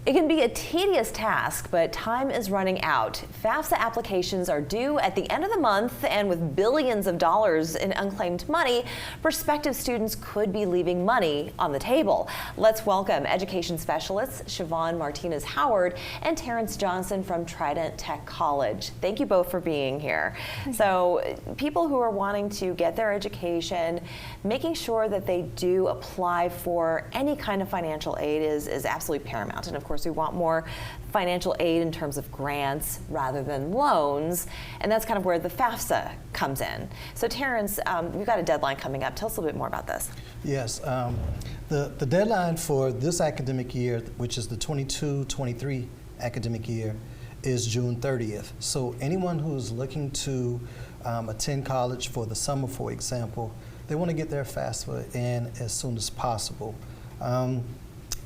It can be a tedious task, but time is running out. FAFSA applications are due at the end of the month, and with billions of dollars in unclaimed money, prospective students could be leaving money on the table. Let's welcome education specialists Shavonne Martinez Howard and Terrance Johnson from Trident Tech College. Thank you both for being here. So people who are wanting to get their education, making sure that they do apply for any kind of financial aid is absolutely paramount. And of course, we want more financial aid in terms of grants rather than loans, and that's kind of where the FAFSA comes in. So Terrance, we've got a deadline coming up. Tell us a little bit more about this. Yes, the deadline for this academic year, which is the 22-23 academic year, is June 30th. So anyone who's looking to attend college for the summer, for example, they want to get their FAFSA in as soon as possible.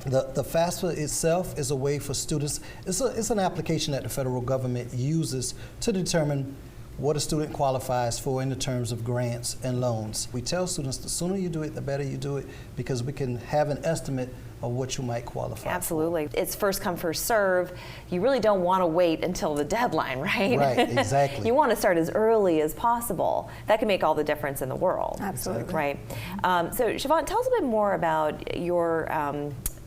The FAFSA itself is a way for students, it's an application that the federal government uses to determine what a student qualifies for in the terms of grants and loans. We tell students the sooner you do it, the better you do it, because we can have an estimate of what you might qualify Absolutely. For. It's first come, first serve. You really don't want to wait until the deadline, right? Right, exactly. You want to start as early as possible. That can make all the difference in the world. Absolutely. Right. So Shavonne, tell us a bit more about your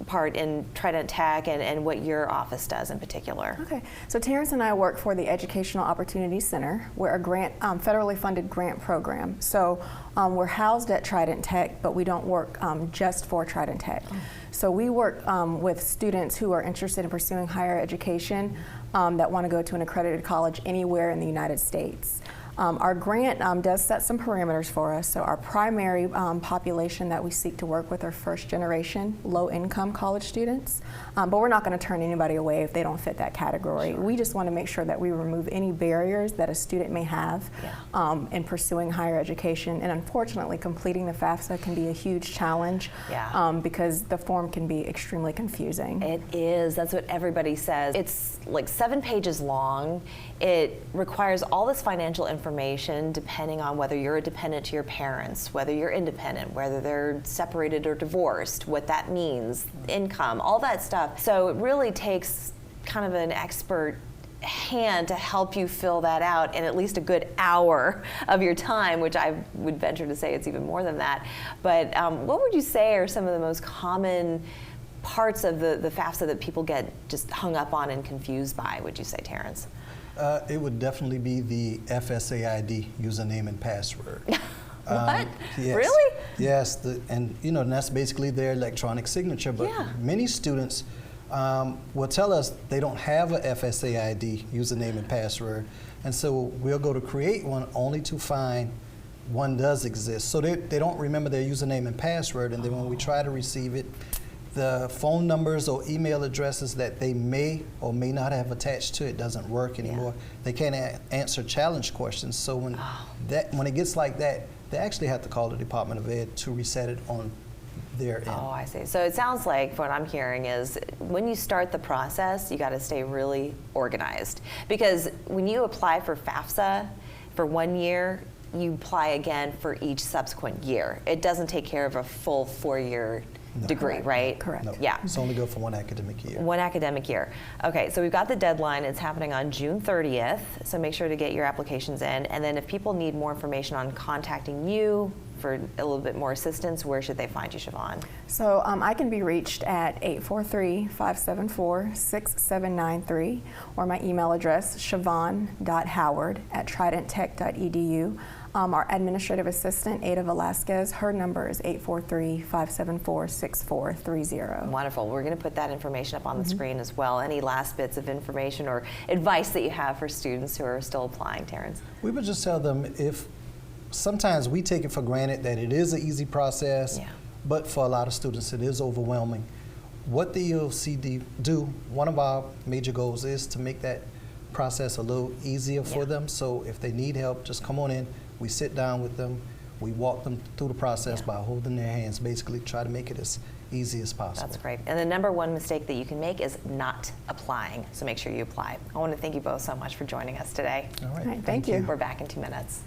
part in Trident Tech and what your office does in particular. Okay, so Terrance and I work for the Educational Opportunity Center. We're a grant, federally funded grant program. So we're housed at Trident Tech, but we don't work just for Trident Tech. So we work with students who are interested in pursuing higher education that want to go to an accredited college anywhere in the United States. Our grant does set some parameters for us. So our primary population that we seek to work with are first generation, low income college students. But we're not going to turn anybody away if they don't fit that category. Sure. We just want to make sure that we remove any barriers that a student may have in pursuing higher education. And unfortunately, completing the FAFSA can be a huge challenge because the form can be extremely confusing. It is. That's what everybody says. It's like 7 pages long. It requires all this financial information depending on whether you're a dependent to your parents, whether you're independent, whether they're separated or divorced, what that means, income, all that stuff. So it really takes kind of an expert hand to help you fill that out in at least a good hour of your time, which I would venture to say it's even more than that. But what would you say are some of the most common parts of the FAFSA that people get just hung up on and confused by, would you say, Terrance? It would definitely be the FSA ID, username and password. What? Yes. Really? Yes, and that's basically their electronic signature. But many students will tell us they don't have a FSA ID, username and password, and so we'll go to create one only to find one does exist. So they don't remember their username and password, and then when we try to receive it, the phone numbers or email addresses that they may or may not have attached to it doesn't work anymore. They can't answer challenge questions. So when it gets like that, they actually have to call the Department of Ed to reset it on their end. Oh, I see. So it sounds like what I'm hearing is when you start the process, you got to stay really organized. Because when you apply for FAFSA for 1 year, you apply again for each subsequent year. It doesn't take care of a full 4-year degree, right? Correct. No, yeah. It's only good for 1 academic year. 1 academic year. Okay, so we've got the deadline. It's happening on June 30th, so make sure to get your applications in. And then if people need more information on contacting you for a little bit more assistance, where should they find you, Shavonne? So I can be reached at 843-574-6793, or my email address, shavonne.howard@tridenttech.edu. Our administrative assistant, Ada Velasquez, her number is 843-574-6430. Wonderful. We're going to put that information up on the screen as well. Any last bits of information or advice that you have for students who are still applying, Terrance? We would just tell them, if sometimes we take it for granted that it is an easy process, but for a lot of students it is overwhelming. What the EOC do, one of our major goals is to make that process a little easier for them. So if they need help, just come on in. We sit down with them. We walk them through the process by holding their hands, basically try to make it as easy as possible. That's great. And the #1 mistake that you can make is not applying. So make sure you apply. I want to thank you both so much for joining us today. All right. Thank you. We're back in 2 minutes.